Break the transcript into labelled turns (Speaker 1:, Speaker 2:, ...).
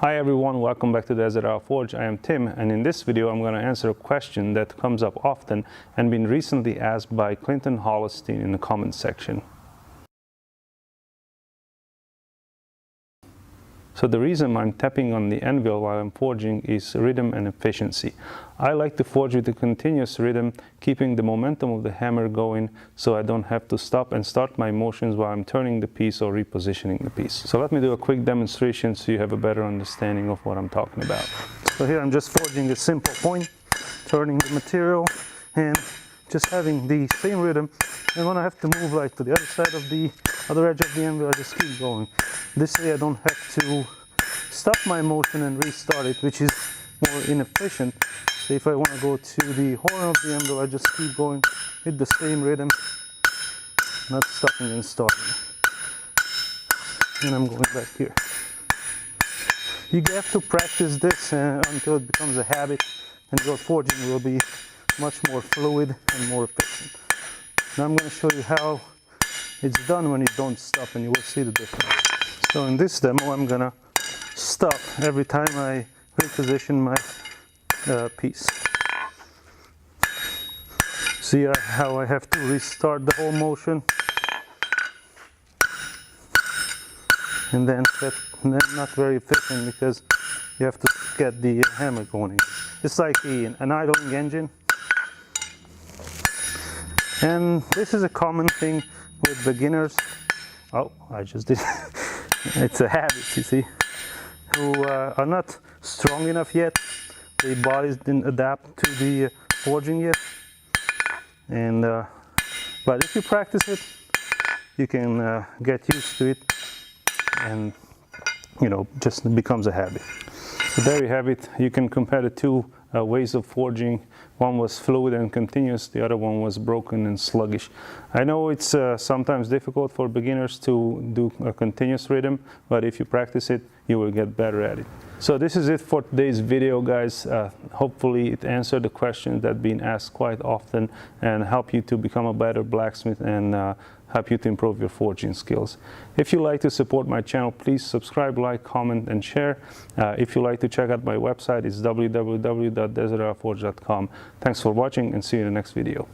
Speaker 1: Hi everyone, welcome back to D.I.Y Forge. I am Tim, and in this video I'm going to answer a question that comes up often and been recently asked by Clinton Hollistein in the comments section. So the reason I'm tapping on the anvil while I'm forging is rhythm and efficiency. I like to forge with a continuous rhythm, keeping the momentum of the hammer going so I don't have to stop and start my motions while I'm turning the piece or repositioning the piece. So let me do a quick demonstration so you have a better understanding of what I'm talking about. So here I'm just forging a simple point, turning the material and just having the same rhythm. And when I have to move like to the other side of the other edge of the anvil, I just keep going. This way I don't have to stop my motion and restart it, which is more inefficient. So if I want to go to the horn of the anvil, I just keep going with the same rhythm, not stopping and starting. And I'm going back here. You have to practice this until it becomes a habit, and your forging will be much more fluid and more efficient. Now I'm going to show you how it's done when you don't stop, and you will see the difference. So in this demo I'm going to stop every time I reposition my piece. See how I have to restart the whole motion, and then that's not very efficient because you have to get the hammer going. It's like an idling engine. And this is a common thing with beginners. Oh, I just did. It's a habit, you see, who are not strong enough yet. Their bodies didn't adapt to the forging yet. And but if you practice it, you can get used to it, and just becomes a habit. So there you have it. You can compare the two ways of forging. One was fluid and continuous, the other one was broken and sluggish. I know it's sometimes difficult for beginners to do a continuous rhythm, but if you practice it, you will get better at it. So this is it for today's video, guys. Hopefully it answered the questions that have been asked quite often and help you to become a better blacksmith and help you to improve your forging skills. If you like to support my channel, please subscribe, like, comment, and share. If you like to check out my website, it's www.d.I.Y Forge.com. Thanks for watching, and see you in the next video.